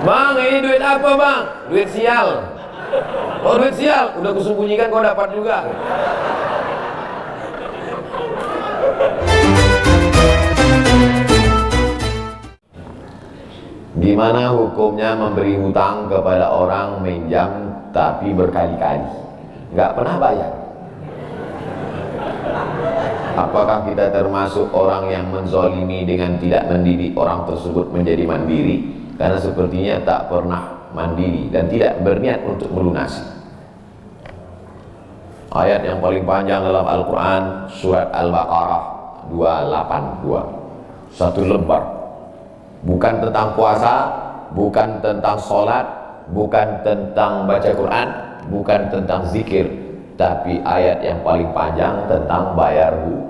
Bang, ini duit apa bang? Duit sial. Oh duit sial, udah kusembunyikan kau dapat juga. Gimana hukumnya memberi hutang kepada orang minjam tapi berkali-kali nggak pernah bayar? Apakah kita termasuk orang yang menzalimi dengan tidak mendidik orang tersebut menjadi mandiri? Karena sepertinya tak pernah mandiri dan tidak berniat untuk melunasi. Ayat yang paling panjang dalam Al-Quran surat Al-Baqarah 282, satu lembar. Bukan tentang puasa, bukan tentang sholat, bukan tentang baca Quran, bukan tentang zikir, tapi ayat yang paling panjang tentang bayar hutang.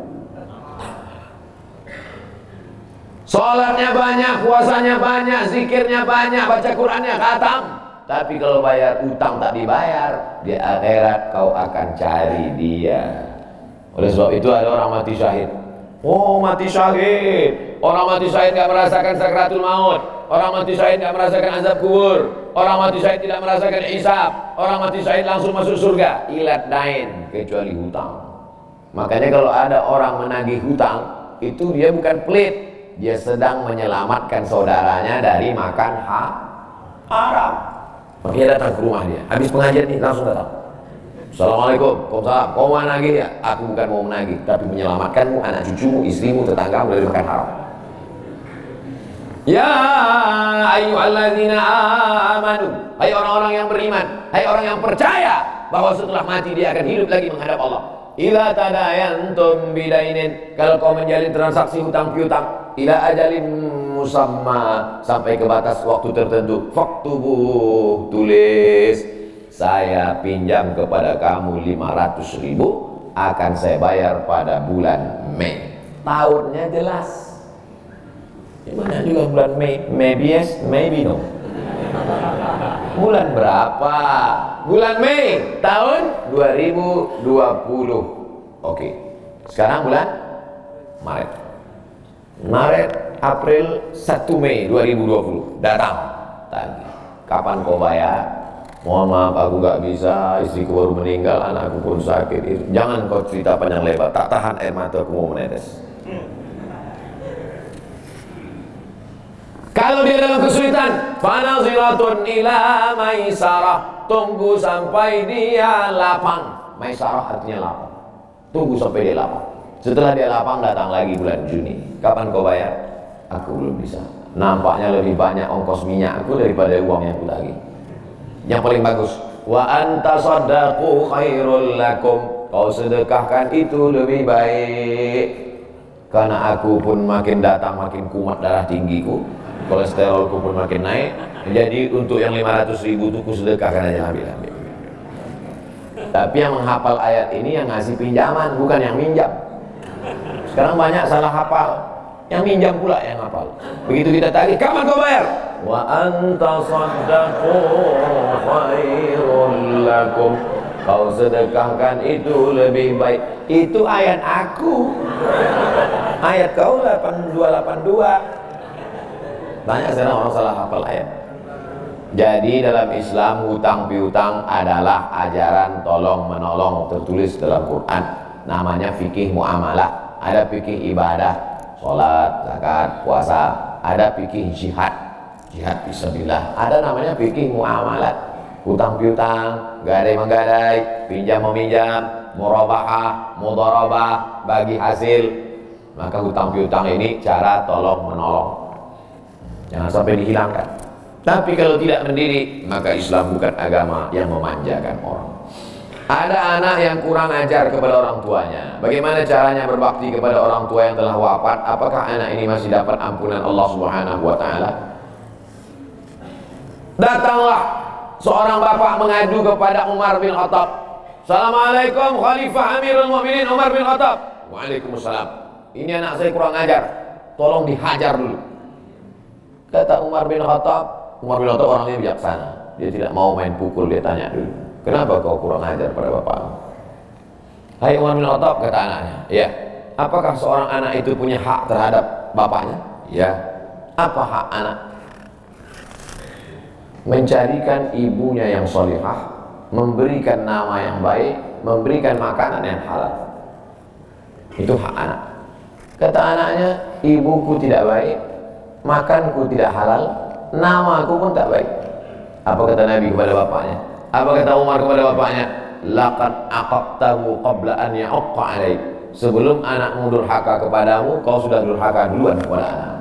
Sholatnya banyak, puasanya banyak, zikirnya banyak, baca Qurannya khatam, tapi kalau bayar utang tak dibayar, di akhirat kau akan cari dia. Oleh sebab itu ada orang mati syahid. Oh mati syahid, orang mati syahid gak merasakan sakratul maut, orang mati syahid gak merasakan azab kubur, orang mati syahid tidak merasakan hisab, orang mati syahid langsung masuk surga. Ilat dain, kecuali hutang. Makanya kalau ada orang menagih hutang, itu dia bukan pelit, dia sedang menyelamatkan saudaranya dari makan haram. Makanya datang ke rumah dia, habis pengajian nih langsung datang. Assalamualaikum, waalaikumsalam. Kau mau menagih ya? Aku bukan mau menagih, tapi menyelamatkanmu, anak cucumu, istrimu, tetanggamu dari makan haram. Ya ayyuhalladzina amanu, hai orang-orang yang beriman, hai orang yang percaya bahwa setelah mati dia akan hidup lagi menghadap Allah. Idza tadayantum bidainin, kalau kau menjalin transaksi hutang piutang, ila ajalin musamma, sampai ke batas waktu tertentu, faktubuh, tulis. Saya pinjam kepada kamu 500.000, akan saya bayar pada bulan Mei. Tahunnya jelas. Gimana juga bulan Mei? Maybe yes, maybe no. Bulan berapa? Bulan Mei tahun 2020. Oke. Sekarang bulan Maret. Maret, April, 1 Mei 2020 datang. Tadi. Kapan kau bayar? Mohon maaf aku gak bisa, istriku baru meninggal, anakku pun sakit. Jangan kau cerita panjang lebar, tak tahan air mata aku mau menetes. Kalau dia dalam kesulitan, fanaziratun ila maisarah, tunggu sampai dia lapang. Maisarah artinya lapang, tunggu sampai dia lapang. Setelah dia lapang datang lagi bulan Juni. Kapan kau bayar? Aku belum bisa. Nampaknya lebih banyak ongkos minyak aku daripada uang yang aku tagih. Yang paling bagus, wa anta saddaqu khairul lakum, kau sedekahkan itu lebih baik. Karena aku pun makin datang makin kumat darah tinggiku, kolesterolku pun makin naik. Jadi untuk yang 500.000 itu ku sedekahkan aja, ambil. Tapi yang menghafal ayat ini yang ngasih pinjaman, bukan yang minjam. Sekarang banyak salah hafal, yang minjam pula yang hafal. Begitu kita tagih, kapan kau bayar? Wa anta saddaqu khairul lakum, kau sedekahkan itu lebih baik. Itu ayat aku, ayat kau 8282. Banyak sekarang orang salah hafal ayat. Jadi dalam Islam hutang piutang adalah ajaran tolong menolong tertulis dalam Quran. Namanya fikih muamalah. Ada fikih ibadah, sholat, zakat, puasa. Ada fikih jihad, jihad fisabilillah. Ada namanya fikih muamalat, hutang piutang, gadai menggadai, pinjam meminjam, murabahah, mudharabah, bagi hasil. Maka hutang piutang ini cara tolong menolong, jangan sampai dihilangkan. Tapi kalau tidak mendidik, maka Islam bukan agama yang memanjakan orang. Ada anak yang kurang ajar kepada orang tuanya. Bagaimana caranya berbakti kepada orang tua yang telah wafat? Apakah anak ini masih dapat ampunan Allah Subhanahu wa taala? Datanglah seorang bapak mengadu kepada Umar bin Khattab. Assalamualaikum Khalifah Amirul Mukminin Umar bin Khattab. Waalaikumsalam. Ini anak saya kurang ajar, tolong dihajar dulu. Kata Umar bin Khattab orangnya bijaksana, dia tidak mau main pukul, dia tanya dulu, kenapa kau kurang ajar pada bapakmu? Hai Umar bin Khattab, kata anaknya, ya. Apakah seorang anak itu punya hak terhadap bapaknya? Ya. Apa hak anak? mencarikan ibunya yang sholihah, memberikan nama yang baik, memberikan makanan yang halal. Itu hak anak. Kata anaknya, ibuku tidak baik, makanku tidak halal, namaku pun tak baik. Apa kata Nabi kepada bapaknya? Apa kata Umar kepada bapaknya? Laqad aqaqtahu qabla an ya'aqqa alaik. Sebelum anakmu durhaka kepadamu, kau sudah durhaka duluan kepada anak.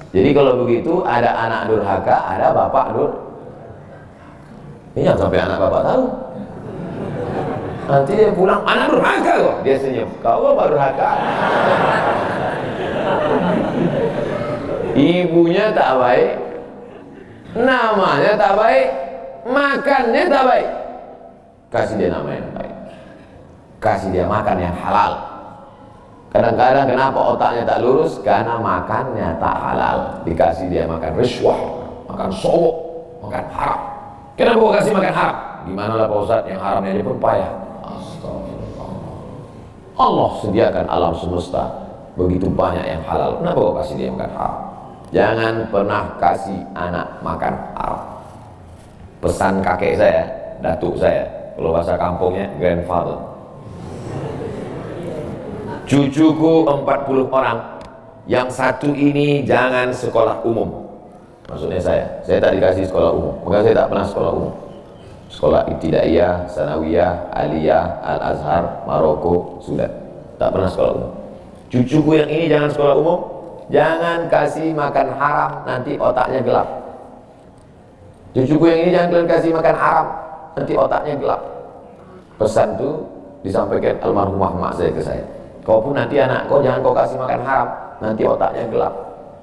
Jadi kalau begitu, ada anak durhaka, ada bapak ini jangan sampai anak bapak tahu. Nanti dia pulang, anak durhaka kok. Dia senyum, kau bapak durhaka. Ibunya tak baik, namanya tak baik, makannya tak baik. Kasih dia nama yang baik, kasih dia makan yang halal. Kadang-kadang kenapa otaknya tak lurus? Karena makannya tak halal. Dikasih dia makan riswah, makan sogok, makan haram. Kenapa kau kasih makan haram? Gimana lah Pak Ustadz, yang haramnya dia pun payah. Astagfirullah. Allah sediakan alam semesta begitu banyak yang halal. Kenapa kau kasih dia makan haram? Jangan pernah kasih anak makan haram. Pesan kakek saya, datuk saya, kalau bahasa kampungnya grandfather. Cucuku 40 orang, yang satu ini jangan sekolah umum. Maksudnya saya tak dikasih sekolah umum, maka saya tak pernah sekolah umum. Sekolah ibtidaiyah, sanawiyah, aliyah, al-azhar, Maroko, sudah tak pernah sekolah umum. Cucuku yang ini jangan sekolah umum, jangan kasih makan haram, nanti otaknya gelap. Cucuku yang ini jangan kalian kasih makan haram, nanti otaknya gelap. Pesan itu disampaikan almarhumah mak saya ke saya. Kau pun nanti anak kau jangan kau kasih makan haram, nanti otaknya gelap.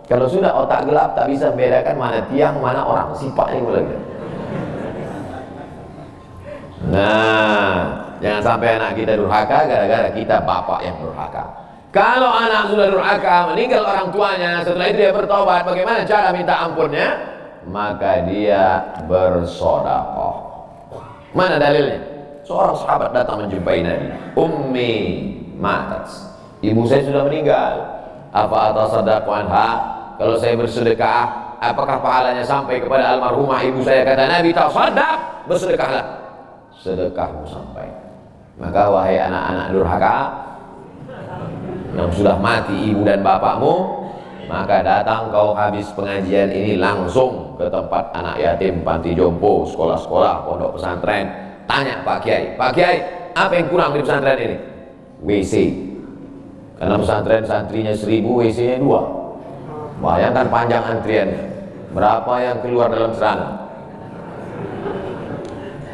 Kalau sudah otak gelap, tak bisa membedakan mana tiang, mana orang, sifatnya mulai. Nah, jangan sampai anak kita durhaka gara-gara kita bapak yang durhaka. Kalau anak sudah durhaka, meninggal orang tuanya, setelah itu dia bertobat, bagaimana cara minta ampunnya? Maka dia bersedekah. Mana dalilnya? Seorang sahabat datang menjumpai Nabi. Ummi matat, ibu saya sudah meninggal. Apa atasadaqu anha? Kalau saya bersedekah, apakah pahalanya sampai kepada almarhumah ibu saya? Kata Nabi, tasaddaq, bersedekahlah, sedekahmu sampai. Maka wahai anak-anak durhaka yang sudah mati ibu dan bapakmu, maka datang kau habis pengajian ini langsung ke tempat anak yatim, panti jompo, sekolah-sekolah, pondok pesantren. Tanya Pak Kiai, apa yang kurang di pesantren ini? WC. Karena pesantren santrinya 1000, WC-nya 2. Bayangkan panjang antriannya. Berapa yang keluar dalam celana?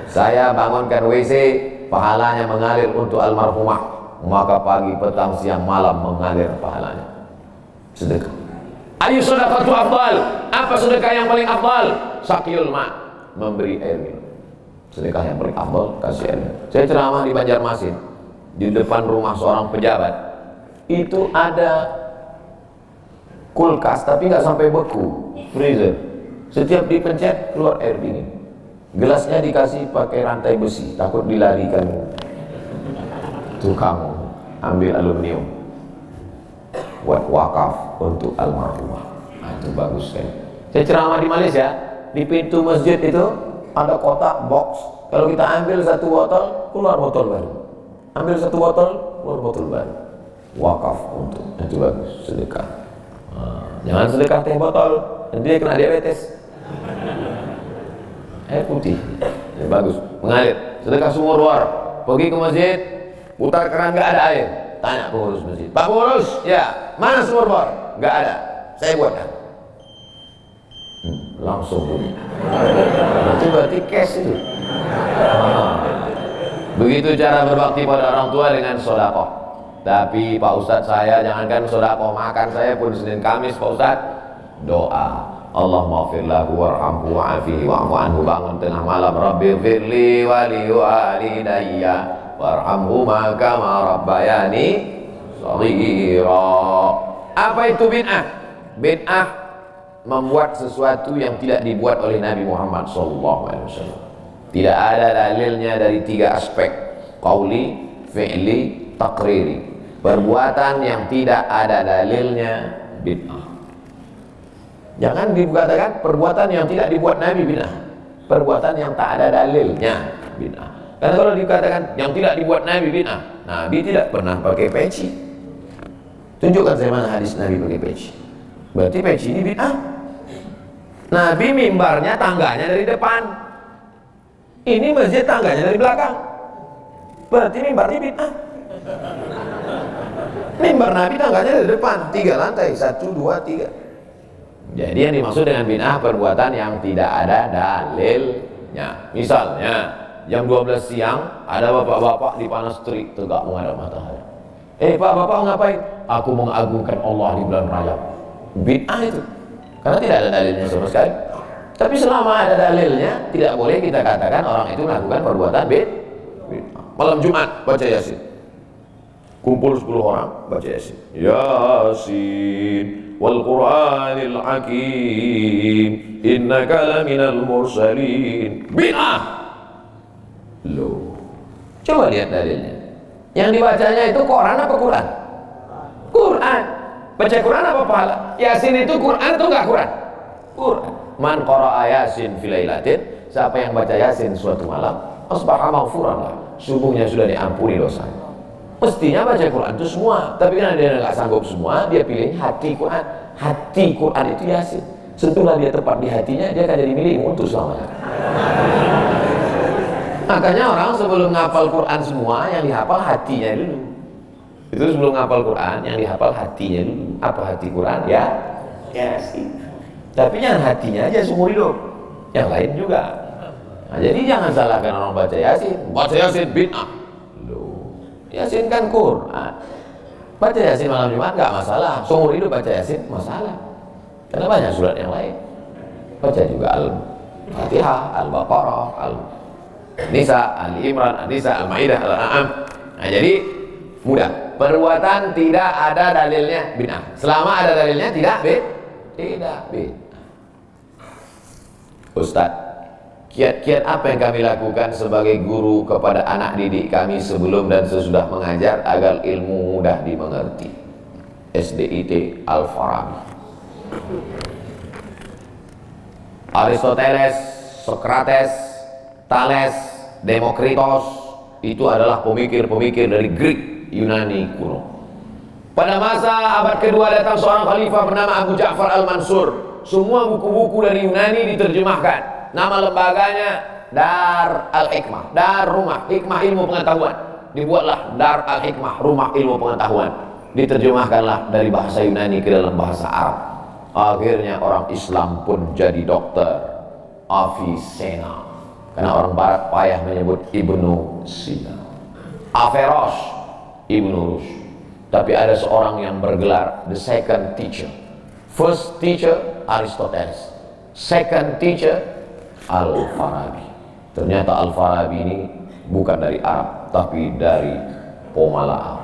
Saya bangunkan WC, pahalanya mengalir untuk almarhumah. Maka pagi, petang, siang, malam mengalir pahalanya. Sedekah. Ayu sedekah itu afdal. Apa sedekah yang paling afdal? Sakil ma, memberi air minum. Sedekah yang paling afdal, kasih air minum. Saya ceramah di Banjarmasin, di depan rumah seorang pejabat. Itu ada kulkas tapi nggak sampai beku, freezer. Setiap dipencet keluar air dingin. Gelasnya dikasih pakai rantai besi, takut dilarikan tukang ambil aluminium. Buat wakaf untuk almarhumah. Itu bagus kan. Saya ceramah di Malaysia, di pintu masjid itu ada kotak box. Kalau kita ambil satu botol, keluar botol baru. Ambil satu botol, keluar botol baru. Wakaf untuk, itu bagus, sedekah. Jangan sedekah teh botol, nanti dia kena diabetes. Air putih, ya, bagus, mengalir. Sedekah sumur war, pergi ke masjid, putar keran nggak ada air, tanya pengurus masjid, Pak pengurus, ya mana sumur war? Nggak ada, saya buatkan. Langsung bunyi. Itu berarti cash itu. Begitu cara berbakti pada orang tua dengan sedekah. Tapi Pak Ustadz, saya jangankan sedekah makan, saya pun Senin Kamis Pak Ustadz doa, Allah maghfir lahu warhamhu wa'afihi wa'fu anhu, bangun tengah malam, Rabbi firli wa li walidayya warhamhuma kama rabbayani shaghira. Apa itu bid'ah? Bid'ah membuat sesuatu yang tidak dibuat oleh Nabi Muhammad SAW. Tidak ada dalilnya dari 3 aspek: qauli, fi'li, takriri. Perbuatan yang tidak ada dalilnya bid'ah. Jangan dikatakan perbuatan yang tidak dibuat Nabi bid'ah. Perbuatan yang tak ada dalilnya bid'ah. Karena kalau dikatakan yang tidak dibuat Nabi bid'ah, Nabi tidak pernah pakai peci. Tunjukkan saya mana hadis Nabi pakai peci. Berarti peci ini bid'ah. Nabi mimbarnya tangganya dari depan. Ini masjid tangganya dari belakang. Berarti mimbar ini bid'ah. Mimbar Nabi tangganya dari depan, 3 lantai, 1, 2, 3. Jadi yang dimaksud dengan bid'ah perbuatan yang tidak ada dalilnya. Misalnya jam 12 siang ada bapak-bapak di panas terik tegak menghadap matahari. Pak, bapak ngapain? Aku mengagungkan Allah di bulan Rajab. Bid'ah itu. Karena tidak ada dalilnya sama sekali. Tapi selama ada dalilnya, tidak boleh kita katakan orang itu melakukan perbuatan bid'ah. Malam Jumat baca Yasin. Kumpul 10 orang baca Yasin. Yasin wal Qur'anil Hakim innaka laminal mursalin. Bid'ah. Loh. Coba lihat dalilnya. Yang dibacanya itu Quran apa Quran? Quran. Baca Quran apa pahala? Yasin itu Quran atau enggak Quran? Quran. Man qara'a Yasin fi lailatin, siapa yang baca Yasin suatu malam, asbaha maghfuran lah. Subuhnya sudah diampuni dosa. Mestinya baca Quran itu semua, tapi karena dia nggak sanggup semua, dia pilih hati Quran. Hati Quran itu Yasin. Sentuhlah dia tepat di hatinya, dia akan jadi milikmu untuk selamanya. Makanya orang sebelum ngapal Quran semua, yang dihafal hatinya dulu. Itu sebelum ngapal Quran, yang dihafal hatinya dulu. Apa hati Quran? Ya, Yasin. Tapi jangan hatinya aja seumur hidup, yang lain juga. Nah, jadi jangan salahkan orang baca Yasin. Baca Yasin bid'ah. Loh, Yasin kan Quran. Baca Yasin malam Jumat nggak masalah. Seumur hidup baca Yasin masalah. Karena banyak surat yang lain. Baca juga Al-Fatihah, Al-Baqarah, Al-Nisa, Al-Imran, Al-Nisa, Al-Maidah, Al-An'am. Nah, jadi mudah. Perbuatan tidak ada dalilnya bid'ah. Selama ada dalilnya tidak bid'ah. Ustaz, kiat-kiat apa yang kami lakukan sebagai guru kepada anak didik kami sebelum dan sesudah mengajar agar ilmu mudah dimengerti? SDIT Al-Farabi. Aristoteles, Socrates, Thales, Demokritos itu adalah pemikir-pemikir dari Greek Yunani kuno. Pada masa abad kedua datang seorang khalifah bernama Abu Ja'far Al-Mansur. Semua buku-buku dari Yunani diterjemahkan. Nama lembaganya Dar Al-Hikmah, Dar Rumah Hikmah Ilmu Pengetahuan. Dibuatlah Dar Al-Hikmah, Rumah Ilmu Pengetahuan. Diterjemahkanlah dari bahasa Yunani ke dalam bahasa Arab. Akhirnya orang Islam pun jadi dokter, Avicenna. Karena orang Barat payah menyebut Ibnu Sina. Averroes, Ibnu Rushd. Tapi ada seorang yang bergelar the second teacher. First teacher Aristoteles, second teacher Al-Farabi. Ternyata Al-Farabi ini bukan dari Arab, tapi dari Pomala.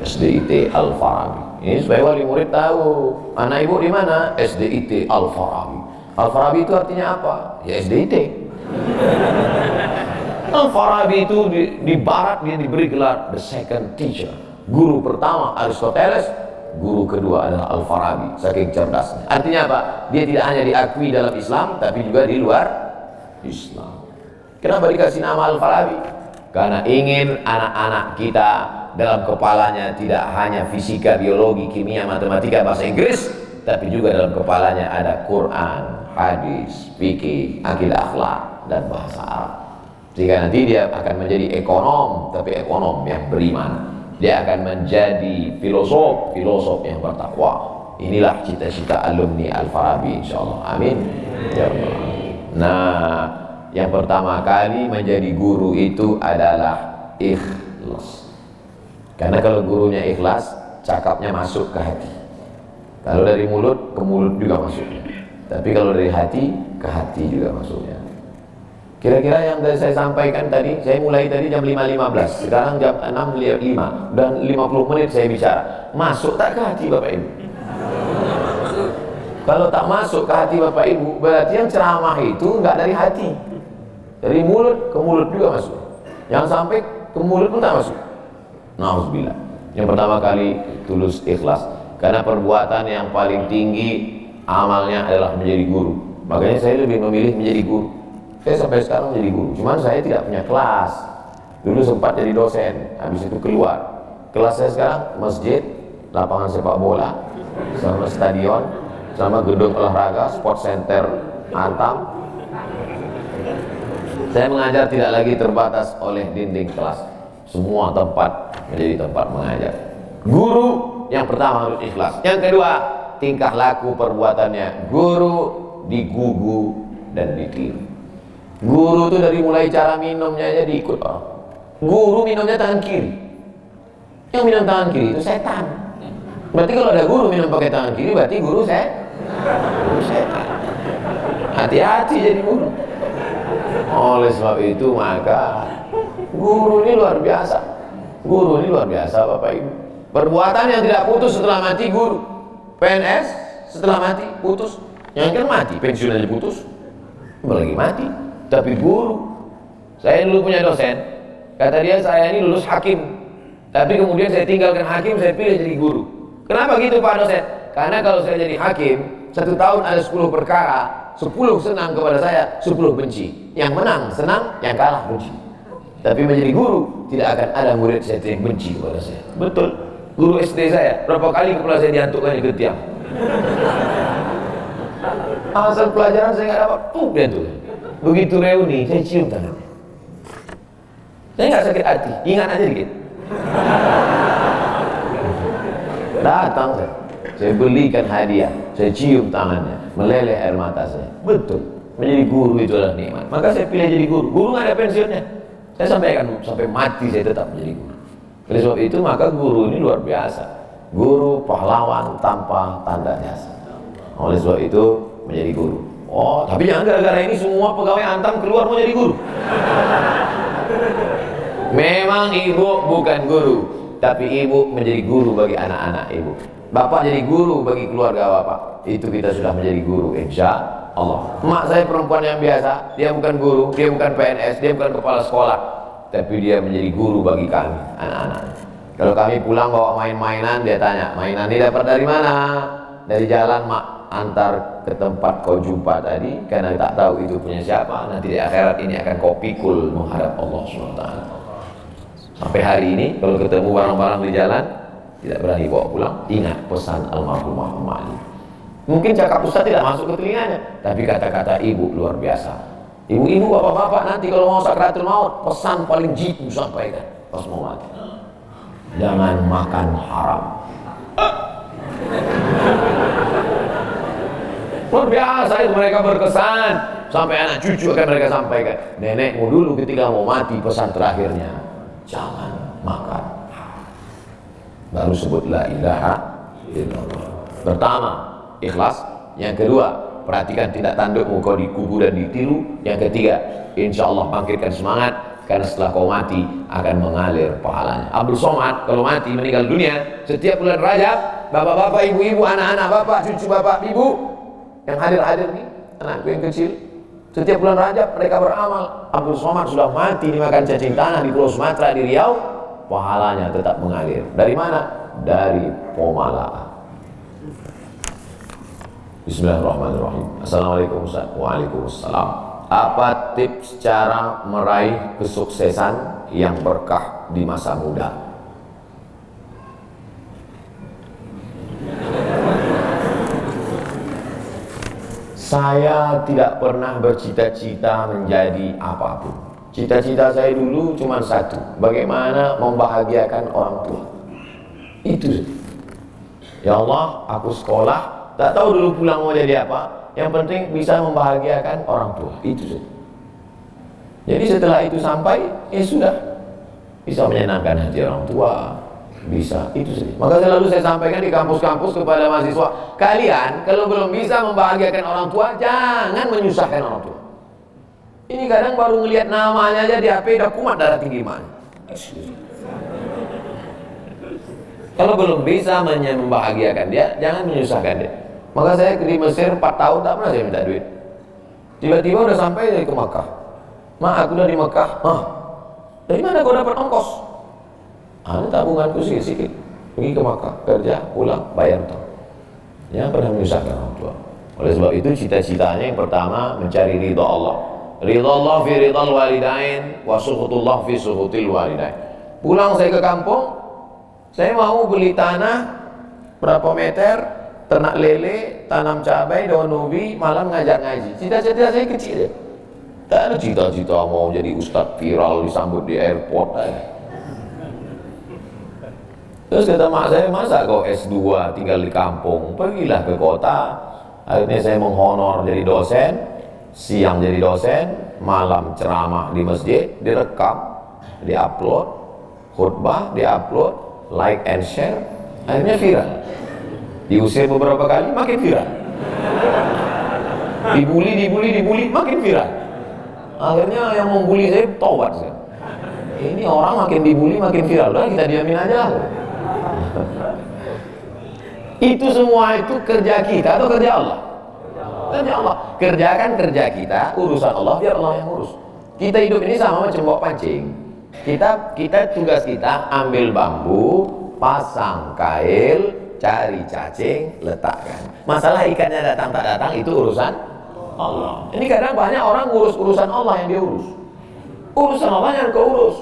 SDIT Al-Farabi. Ini supaya wali murid tahu. Anak ibu di mana? SDIT Al-Farabi. Al-Farabi itu artinya apa? Ya SDIT. Al-Farabi itu di barat dia diberi gelar the second teacher. Guru pertama Aristoteles, guru kedua adalah Al-Farabi, saking cerdasnya. Artinya apa? Dia tidak hanya diakui dalam Islam, tapi juga di luar Islam. Kenapa dikasih nama Al-Farabi? Karena ingin anak-anak kita dalam kepalanya tidak hanya fisika, biologi, kimia, matematika, bahasa Inggris, tapi juga dalam kepalanya ada Quran, hadis, fikih, akidah, akhlak, dan bahasa Arab. Jika nanti dia akan menjadi ekonom, tapi ekonom yang beriman. Dia akan menjadi filosof yang bertakwa. Inilah cita-cita alumni Al-Farabi, insyaallah. Amin. Ya Allah. Nah, yang pertama kali menjadi guru itu adalah ikhlas. Karena kalau gurunya ikhlas, cakapnya masuk ke hati. Kalau dari mulut, ke mulut juga masuknya. Tapi kalau dari hati, ke hati juga masuknya. Kira-kira yang saya sampaikan tadi, saya mulai tadi jam 5.15, sekarang jam 6.05 dan 50 menit saya bicara. Masuk tak ke hati Bapak Ibu? Kalau tak masuk ke hati Bapak Ibu, berarti yang ceramah itu enggak dari hati. Dari mulut ke mulut juga masuk. Yang sampai ke mulut pun tak masuk. Nauzubillah. Yang pertama kali tulus ikhlas. Karena perbuatan yang paling tinggi amalnya adalah menjadi guru. Makanya saya lebih memilih menjadi guru. Saya sampai sekarang menjadi guru. Cuman saya tidak punya kelas. Dulu sempat jadi dosen, habis itu keluar. Kelas saya sekarang masjid, lapangan sepak bola, sama stadion, sama gedung olahraga, sport center Antam. Saya mengajar tidak lagi terbatas oleh dinding kelas. Semua tempat menjadi tempat mengajar. Guru yang pertama harus ikhlas. Yang kedua, tingkah laku perbuatannya. Guru digugu dan ditiru. Guru itu dari mulai cara minumnya aja diikut orang. Guru minumnya tangan kiri. Yang minum tangan kiri itu setan. Berarti kalau ada guru minum pakai tangan kiri, berarti guru setan. Hati-hati jadi guru. Oleh sebab itu maka guru ini luar biasa. Guru ini luar biasa Bapak Ibu. Perbuatan yang tidak putus setelah mati guru. PNS setelah mati putus. Yang kan mati pensiun aja putus. Apalagi mati. Tapi guru. Saya dulu punya dosen. Kata dia saya ini lulus hakim. Tapi kemudian saya tinggalkan hakim, saya pilih jadi guru. Kenapa gitu Pak dosen? Karena kalau saya jadi hakim, 1 tahun ada 10 perkara, 10 senang kepada saya, 10 benci. Yang menang senang, yang kalah benci. Tapi menjadi guru, tidak akan ada murid saya yang benci kepada saya. Betul. Guru SD saya, berapa kali kepala saya diantukkan ke tiang. Alasan pelajaran saya nggak dapat, dia tuh. Begitu reuni, saya cium tangannya. Saya nggak sakit hati, ingat aja dikit. Datang saya belikan hadiah, saya cium tangannya, meleleh air mata saya. Betul. Menjadi guru itu adalah nikmat. Maka saya pilih jadi guru. Guru nggak ada pensiunnya. Saya sampaikan sampai mati saya tetap menjadi guru. Oleh sebab itu maka guru ini luar biasa. Guru pahlawan tanpa tanda jasa. Oleh sebab itu menjadi guru. Oh, tapi jangan gara-gara ini semua pegawai Antam keluar mau jadi guru. Memang ibu bukan guru, tapi ibu menjadi guru bagi anak-anak ibu. Bapak jadi guru bagi keluarga bapak. Itu kita sudah menjadi guru, insya Allah. Mak saya perempuan yang biasa, dia bukan guru, dia bukan PNS, dia bukan kepala sekolah, tapi dia menjadi guru bagi kami, anak-anak. Kalau kami pulang bawa main-mainan, dia tanya, mainan ini dapat dari mana? Dari jalan mak, antar ke tempat kau jumpa tadi, karena tak tahu itu punya siapa. Nanti di akhirat ini akan kau pikul menghadap Allah SWT. Sampai hari ini kalau ketemu barang-barang di jalan tidak berani bawa pulang. Ingat pesan almarhumah Ali. Mungkin cakap Ustaz tidak masuk ke telinganya, tapi kata-kata ibu luar biasa. Ibu-ibu, bapak-bapak nanti kalau mau sakratul maut, pesan paling jitu sampaikan pas mau mati. Jangan makan haram. Luar biasa itu mereka berkesan. Sampai anak cucu akan mereka sampaikan. Nenekmu dulu ketika mau mati pesan terakhirnya, jangan makan haram. Baru sebut la ilaha illallah. Pertama, ikhlas. Yang kedua, perhatikan tindak tandukmu, kau dikubu dan ditiru. Yang ketiga, insya Allah bangkitkan semangat, karena setelah kau mati akan mengalir pahalanya. Abdul Somad kalau mati meninggal dunia setiap bulan Rajab, bapak-bapak, ibu-ibu, anak-anak bapak, cucu bapak, ibu yang hadir-hadir nih, anakku yang kecil, setiap bulan Rajab mereka beramal. Abdul Somad sudah mati dimakan cacing tanah di Pulau Sumatera, di Riau, pahalanya tetap mengalir. Dari mana? Dari Pomala. Bismillahirrahmanirrahim. Assalamualaikum Ustaz. Waalaikumsalam. Apa tips cara meraih kesuksesan yang berkah di masa muda? Saya tidak pernah bercita-cita menjadi apapun. Cita-cita saya dulu cuma satu, bagaimana membahagiakan orang tua. Itu. Ya Allah, aku sekolah, tak tahu dulu pulang mau jadi apa. Yang penting bisa membahagiakan orang tua. Itu saja. Jadi setelah itu sampai, ya sudah, bisa menyenangkan hati orang tua, bisa, itu saja. Maka selalu saya sampaikan di kampus-kampus kepada mahasiswa, kalian kalau belum bisa membahagiakan orang tua, jangan menyusahkan orang tua. Ini kadang baru ngelihat namanya aja di HP udah kumat darah tinggi mana. Kalau belum bisa membahagiakan dia, jangan menyusahkan dia. Maka saya di Mesir 4 tahun tak pernah saya minta duit. Tiba-tiba udah sampai dari ke Makkah. Mak, aku udah di Makkah. Dari mana kau dapat ongkos? Ada tabunganku sedikit. pergi ke Makkah, kerja, pulang, bayar utang. Jangan pernah menyusahkan orang tua. Oleh sebab itu cita-citanya yang pertama mencari ridha Allah. Ridha Allah fi ridhal walidain wa sukhutullah fi sukhutil walidain. Pulang saya ke kampung, saya mau beli tanah berapa meter, ternak lele, tanam cabai, daun ubi, malam ngajar ngaji. Cita-cita saya kecil ya. Tak ada cita-cita mau jadi ustadz viral disambut di airport aja. Terus kata mak saya, masa kau S2 tinggal di kampung, pergilah ke kota. Akhirnya saya menghonor jadi dosen, siang jadi dosen, malam ceramah di masjid, direkam, diupload, khutbah diupload, like and share, akhirnya viral. Diusir beberapa kali, makin viral. Dibully, makin viral. Akhirnya yang membuli saya taubat saya. Ini orang makin dibully, makin viral. Udah kita diamin aja. Itu semua itu kerja kita atau kerja Allah? Kerja Allah. Kerjakan kerja kita, urusan Allah biar Allah yang urus. Kita hidup ini sama macam bawa pancing. Kita tugas kita ambil bambu, pasang kail, cari cacing, letakkan. Masalah ikannya datang tak datang itu urusan Allah. Ini kadang banyak orang urus urusan Allah yang dia urus. Urusan Allah yang kau urus.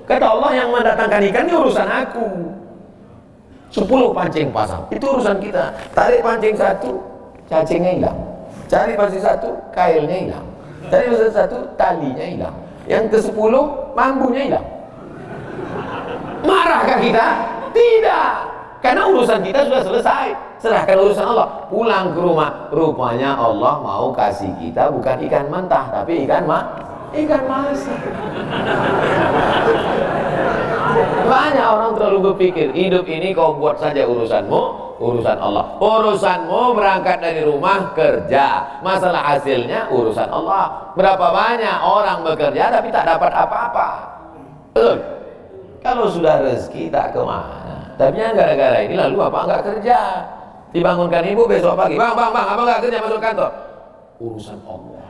Kata Allah, yang mendatangkan ikan ini urusan aku. 10 pancing pasang, itu urusan kita. Tarik pancing satu, cacingnya hilang. Cari pancing satu, kailnya hilang. Cari pancing satu, talinya hilang. Yang ke-10, bambunya hilang. Marahkah kita? Tidak. Karena urusan kita sudah selesai. Serahkan urusan Allah. Pulang ke rumah, rupanya Allah mau kasih kita bukan ikan mentah, tapi ikan masak. Banyak orang terlalu berpikir hidup ini kau buat saja urusanmu, urusan Allah. Urusanmu berangkat dari rumah kerja, masalah hasilnya urusan Allah. Berapa banyak orang bekerja tapi tak dapat apa-apa. Betul? Kalau sudah rezeki tak kemana. Tapi gara-gara ini lalu bapak enggak kerja. Dibangunkan ibu besok pagi, bang, apa enggak kerja masuk kantor? Urusan Allah.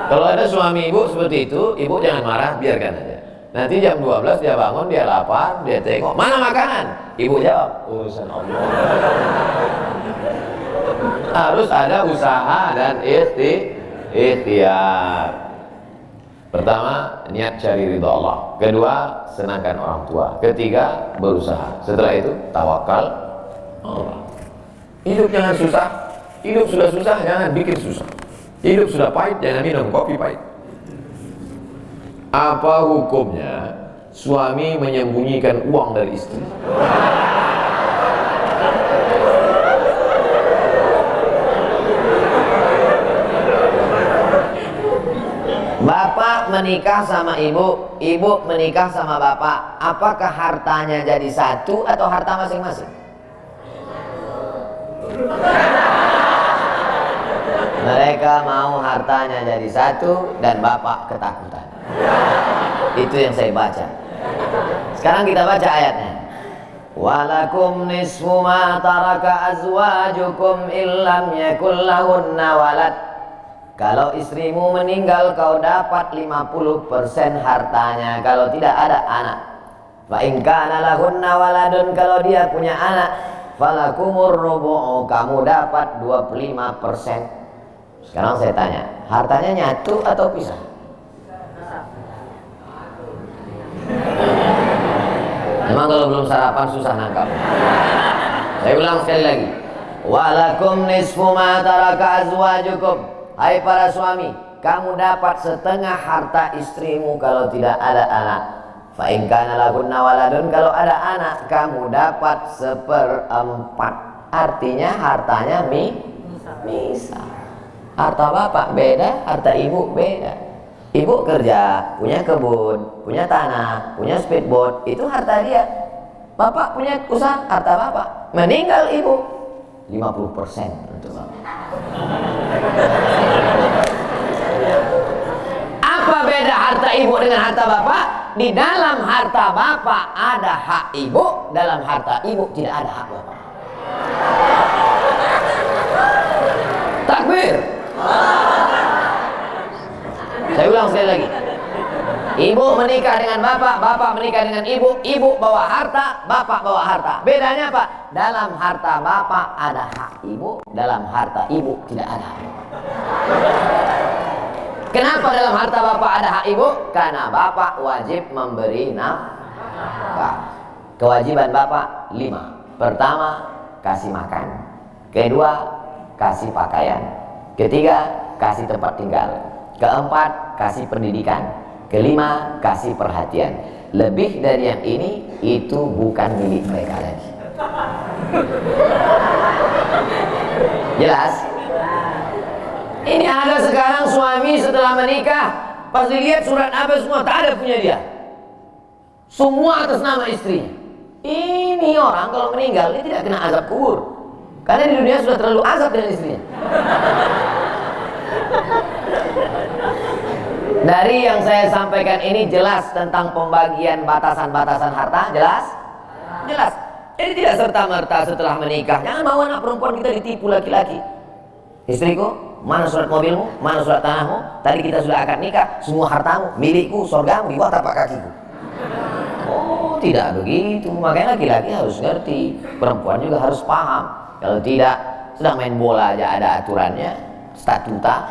Kalau ada suami ibu seperti itu, ibu jangan marah, biarkan aja. Nanti jam 12 dia bangun, dia lapar, dia tengok, mana makanan? Ibu jawab, urusan Allah. Harus ada usaha dan ikhtiar. Pertama, niat cari ridha Allah. Kedua, senangkan orang tua. Ketiga, berusaha. Setelah itu, tawakal Allah. Hidup jangan susah. Hidup sudah susah, jangan bikin susah. Hidup sudah pahit, jangan minum kopi pahit. Apa hukumnya suami menyembunyikan uang dari istri? Bapak menikah sama ibu, ibu menikah sama bapak. Apakah hartanya jadi satu atau harta masing-masing? Mereka mau hartanya jadi satu dan bapak ketakutan. Itu yang saya baca. Sekarang kita baca ayatnya. Walakum nisfu ma taraka azwajukum illam yakul lahunna walad. Kalau istrimu meninggal, kau dapat 50% hartanya kalau tidak ada anak. Fa in kana lahunna waladun, kalau dia punya anak, falakumur rubu'u, kamu dapat 25%. Sekarang saya tanya, hartanya nyatu atau pisah? Memang kalau belum sarapan susah nangkap. Saya ulang sekali lagi. Walakum nisfu ma taraka azwajukum. Hai para suami, kamu dapat setengah harta istrimu kalau tidak ada anak. Fa in kana lahunna waladun, kalau ada anak kamu dapat 1/4. Artinya hartanya misah. Harta bapak beda, harta ibu beda. Ibu kerja, punya kebun, punya tanah, punya speedboat, itu harta dia. Bapak punya usaha, harta bapak. Meninggal ibu, 50% untuk bapak. Apa beda harta ibu dengan harta bapak? Di dalam harta bapak ada hak ibu, dalam harta ibu tidak ada hak bapak. Takbir. Saya ulang sekali lagi. Ibu menikah dengan bapak, bapak menikah dengan ibu, ibu bawa harta, bapak bawa harta. Bedanya apa? Dalam harta bapak ada hak ibu, dalam harta ibu tidak ada hak. Kenapa dalam harta bapak ada hak ibu? Karena bapak wajib memberi nafkah. Kewajiban bapak 5. Pertama, kasih makan. Kedua, kasih pakaian. Ketiga, kasih tempat tinggal. Keempat, kasih pendidikan. Kelima, kasih perhatian. Lebih dari yang ini, itu bukan milik mereka lagi. Jelas? Ini ada sekarang suami setelah menikah, pas dilihat surat apa semua, tak ada punya dia. Semua atas nama istrinya. Ini orang kalau meninggal, dia tidak kena azab kubur. Karena di dunia sudah terlalu azab dengan istrinya. Dari yang saya sampaikan ini jelas tentang pembagian batasan-batasan harta, jelas? Jelas. Jadi tidak serta-merta setelah menikah, jangan bawa anak perempuan kita ditipu laki-laki. Istriku, mana surat mobilmu, mana surat tanahmu? Tadi kita sudah akad nikah, semua hartamu, milikku, surgamu, di bawah tapak kakiku. Oh, tidak begitu. Makanya laki-laki harus ngerti, perempuan juga harus paham. Kalau tidak, sedang main bola aja ada aturannya, statuta.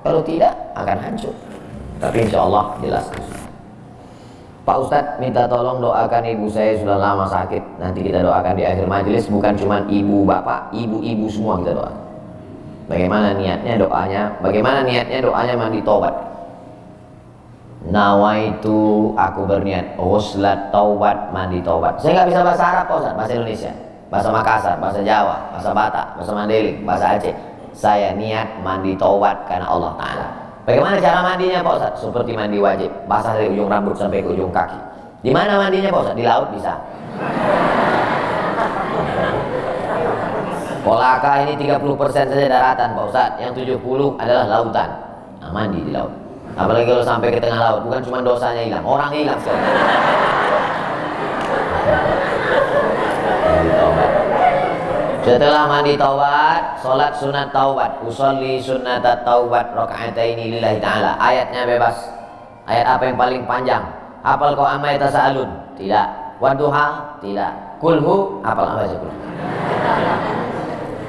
Kalau tidak, akan hancur. Tapi insya Allah jelas. Pak Ustadz minta tolong doakan ibu saya sudah lama sakit. Nanti kita doakan di akhir majelis. Bukan cuma ibu bapak, ibu-ibu semua kita doakan. Bagaimana niatnya doanya? Bagaimana niatnya doanya mandi taubat? Nawaitu, aku berniat ghuslat taubat, mandi taubat. Saya nggak bisa bahasa Arab Pak Ustadz, bahasa Indonesia, bahasa Makassar, bahasa Jawa, bahasa Batak, bahasa Mandailing, bahasa Aceh. Saya niat mandi taubat karena Allah Ta'ala. Bagaimana cara mandinya Pak Ustadz? Seperti mandi wajib, basah dari ujung rambut sampai ke ujung kaki. Di mana mandinya Pak Ustadz? Di laut bisa. Kolaka ini 30% saja daratan Pak Ustadz, yang 70 adalah lautan. Nah, mandi di laut. Apalagi kalau sampai ke tengah laut, bukan cuma dosanya hilang, orang hilang sekali. Setelah mandi taubat, sholat sunat taubat. Usolli sunnatat taubat raka'ataini lillahi ta'ala. Ayatnya bebas. Ayat apa yang paling panjang? Hafal kau amma yatasaalun? Tidak. Wadduha? Tidak. Kulhu? Hafal apa aja kulhu.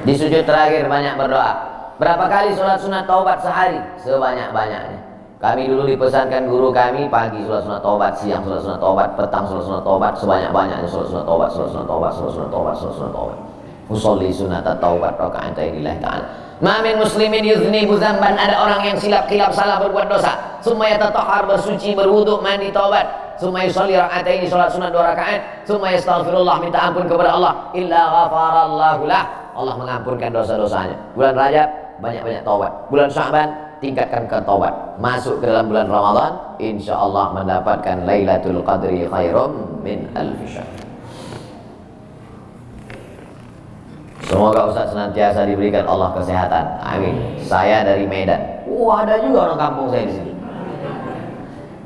Di sujud terakhir banyak berdoa. Berapa kali sholat sunat taubat sehari? Sebanyak-banyaknya. Kami dulu dipesankan guru kami, pagi sholat sunat taubat, siang sholat sunat taubat, petang sholat sunat taubat, sebanyak-banyaknya sholat sunat taubat, sholat sunat taubat, sholat sunat taubat, sholat sunat taubat. Usolli sunatat taubat raka'ataini lillahi ta'ala. Ma min muslimin yuznibu dzamban, ada orang yang silap salah berbuat dosa, summa yatatahhar, bersuci, berwudu, mandi taubat, summa yusolli raka'ataini, salat sunat 2 rakaat, summa yastaghfirullah, minta ampun kepada Allah, illa ghafarallahu lah, Allah mengampunkan dosa-dosanya. Bulan Rajab banyak-banyak taubat. Bulan Sya'ban tingkatkan ke taubat. Masuk ke dalam bulan Ramadan, insyaallah mendapatkan Lailatul Qadri khairum min alfi syahr. Semoga Ustaz senantiasa diberikan Allah kesehatan. Amin. Saya dari Medan. Ada juga orang kampung saya di sini.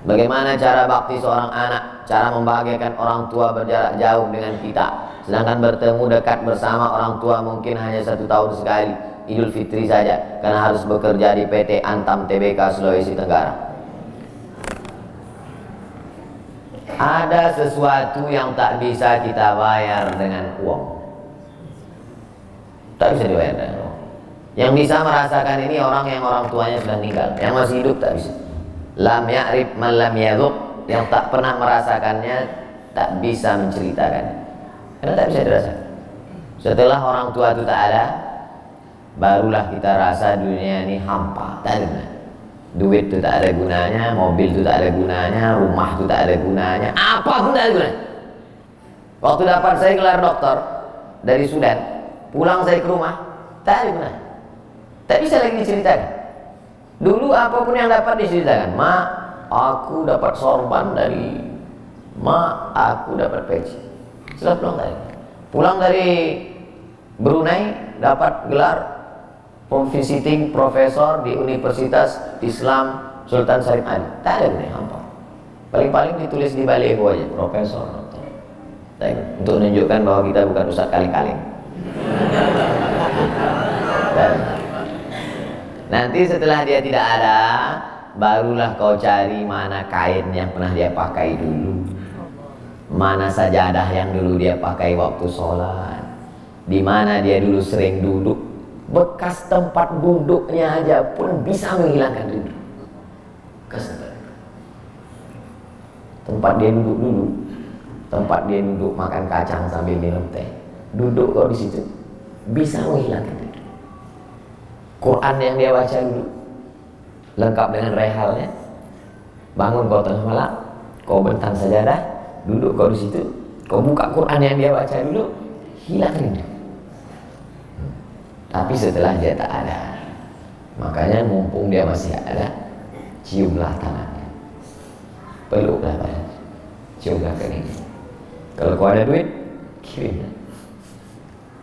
Bagaimana cara bakti seorang anak? Cara membahagiakan orang tua berjarak jauh dengan kita, sedangkan bertemu dekat bersama orang tua mungkin hanya 1 tahun sekali, Idul Fitri saja, karena harus bekerja di PT Antam Tbk Sulawesi Tenggara. Ada sesuatu yang tak bisa kita bayar dengan uang. Tak bisa dibayar dengan uang. Yang bisa merasakan ini orang yang orang tuanya sudah meninggal. Yang masih hidup tak bisa. Lam ya'rif man lam yadhuq, yang tak pernah merasakannya tak bisa menceritakan. Karena tak bisa dirasakan. Setelah orang tua itu tak ada, barulah kita rasa dunia ini hampa, tak ada gunanya. Duit itu tak ada gunanya, mobil itu tak ada gunanya, rumah itu tak ada gunanya, apapun tak ada gunanya. Waktu dapat saya gelar doktor dari Sudan, pulang saya ke rumah, tak ada gunanya. Tak bisa lagi diceritakan. Dulu apapun yang dapat diceritakan, mak, aku dapat sorban dari, mak, aku dapat peci. Setelah pulang dari Brunei, dapat gelar visiting profesor di Universitas Islam Sultan Syarif Ali. Tak ada gunanya, hampa. Paling-paling ditulis di baliho aja, profesor. Untuk menunjukkan bahwa kita bukan ustaz kaling-kaling. Dan nanti setelah dia tidak ada, barulah kau cari mana kain yang pernah dia pakai dulu, mana sajadah yang dulu dia pakai waktu sholat, di mana dia dulu sering duduk. Bekas tempat duduknya aja pun bisa menghilangkan rindu. Tempat dia duduk dulu, tempat dia duduk makan kacang sambil minum teh, duduk kau di situ bisa menghilangkan rindu. Quran yang dia baca dulu lengkap dengan rehalnya. Bangun kau tengah malam, kau bentang sajadah, duduk kau di situ, kau buka Quran yang dia baca dulu, hilang rindu. Tapi setelah dia tak ada, makanya mumpung dia masih ada, ciumlah tangannya, peluklah badan, ciumlah keningnya. Kalau kau ada duit, kirimlah.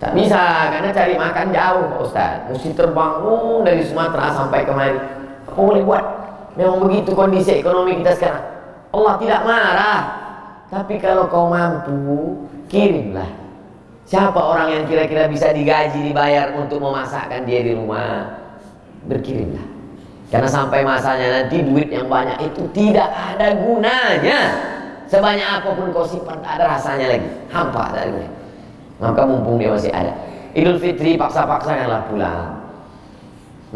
Tak bisa, karena cari makan jauh Pak Ustaz, mesti terbang dari Sumatera sampai kemari. Apa boleh buat? Memang begitu kondisi ekonomi kita sekarang. Allah tidak marah, tapi kalau kau mampu, kirimlah. Siapa orang yang kira-kira bisa digaji, dibayar untuk memasakkan dia di rumah, berkirimlah. Karena sampai masanya nanti duit yang banyak itu tidak ada gunanya. Sebanyak apapun kau simpan, tak ada rasanya lagi, hampa tak ada gunanya. Maka mumpung dia masih ada, Idul Fitri paksa-paksakanlah pulang.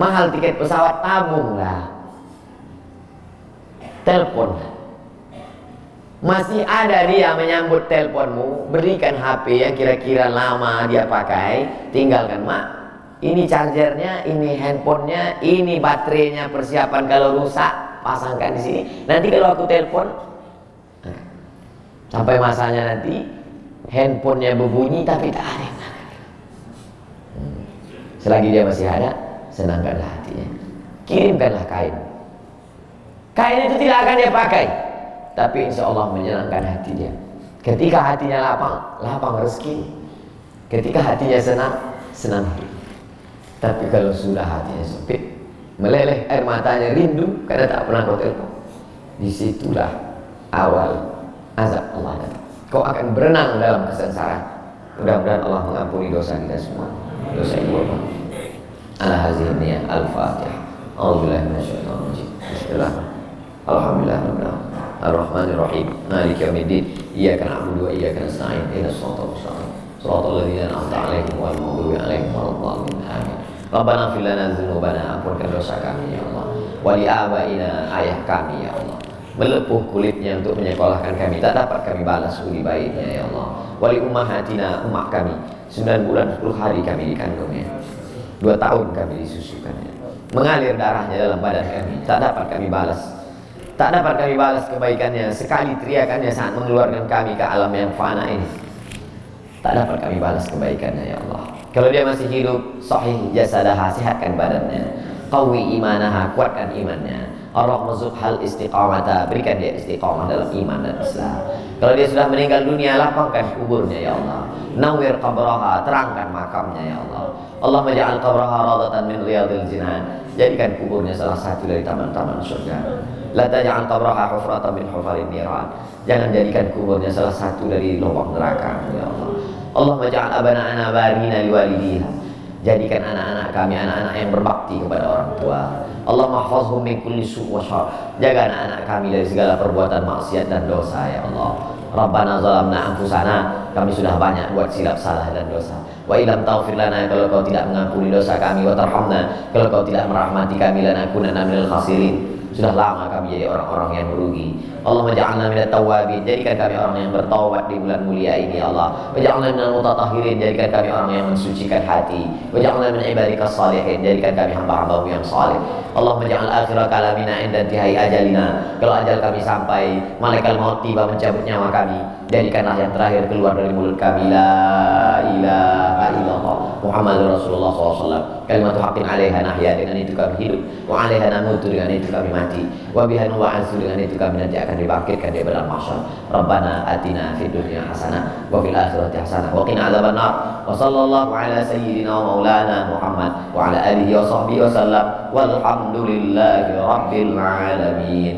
Mahal tiket pesawat, tabunglah, teleponlah. Masih ada dia menyambut teleponmu, berikan HP yang kira-kira lama dia pakai, tinggalkan. Mak, ini chargernya, ini handphonenya, ini baterainya, persiapan kalau rusak pasangkan di sini. Nanti kalau aku telepon, sampai masanya nanti handphonenya berbunyi tapi tak ada yang angkat. Selagi dia masih ada, senangkanlah hatinya, kirimkanlah kain. Kain itu tidak akan dia pakai, tapi insya Allah menyenangkan hati dia. Ketika hatinya lapang, lapang rezeki. Ketika hatinya senang, senang hidup. Tapi kalau sudah hatinya sempit, meleleh air matanya, rindu karena tak pernah kau telepon, disitulah awal azab Allah datang. Kau akan berenang dalam kesengsaraan. Mudah-mudahan Allah mengampuni dosa kita semua, dosa ibu bapak. Ala hazihi niyah al-fatihah. A'udzubillahi minasyaitonir rajim. Bismillah. Alhamdulillah. Ar-Rahmanir-Rahim. Maliki yaumiddin. Iyyaka na'budu wa iyyaka nasta'in. Ihdinas siratal mustaqim. Shiratal ladzina an'amta 'alaihim ghairil maghdubi 'alaihim waladdallin. Amin. Rabbana ighfir lana dzunubana, ampunkan dosa kami ya Allah. Wa li abaina, ayah kami ya Allah. Melepuh kulitnya untuk menyekolahkan kami, tak dapat kami balas budi baiknya ya Allah. Wa li ummahatina, ummah kami, 9 bulan 10 hari kami dikandungnya, 2 tahun kami disusukannya, mengalir darahnya dalam badan kami, tak dapat kami balas. Tak dapat kami balas kebaikannya, sekali teriakannya saat mengeluarkan kami ke alam yang fana ini. Tak dapat kami balas kebaikannya ya Allah. Kalau dia masih hidup, sahih jasadaha, sehatkan badannya, qawi imanaha, kuatkan imannya. Allah mazubhal istiqamata, berikan dia istiqamah dalam iman dan Islam. Kalau dia sudah meninggal dunia, lapangkan kuburnya ya Allah. Nawwir qabraha, terangkan makamnya ya Allah. Allah maj'al qabraha radatan min riyadil jinan, jadikan kuburnya salah satu dari taman-taman surga. La taj'al qabraha hufratan min hufarin niran, jangan jadikan kuburnya salah satu dari lubang neraka ya Allah. Allah maj'al abana'ana barina liwalidiha, jadikan anak-anak kami anak-anak yang berbakti kepada orang tua. Allah mahfazhum min kulli su' wa syarr, jaga anak-anak kami dari segala perbuatan maksiat dan dosa ya Allah. Rabbana zalamna anfusana, kami sudah banyak buat silap salah dan dosa. Wa ilam taghfir lana, kalau kau tidak mengampuni dosa kami, wa tarhamna, kalau kau tidak merahmati kami, lanakunanna minal khasirin, sudah lama kami jadi orang-orang yang merugi. Allah maj'alna minat tawabin, jadikan kami orang yang bertaubat di bulan mulia ini ya Allah. Waj'alna minal mutatahhirin, jadikan kami orang yang mensucikan hati. Waj'alna min ibadikas salihin, jadikan kami hamba-hambamu yang saleh. Allah maj'al akhira kalamina inda intihai ajalina, kalau ajal kami sampai, malaikat maut tiba mencabut nyawa kami, jadikanlah yang terakhir keluar dari mulut kami la ilaha illallah Muhammadur Rasulullah SAW, kalimatu haqqin 'alaiha nahya, dengan itu kami hidup, wa 'alaiha namutu, dengan itu kami mati, wa biha nub'atsu, dengan itu kami nanti akan dibangkitkan di padang mahsyar. Rabbana atina fid dunya hasanah wa fil akhirati hasanah wa qina adzabannar. Wa sallallahu ala sayyidina wa maulana Muhammad wa ala alihi wa sahbihi wa sallam, walhamdulillahi rabbil alamin.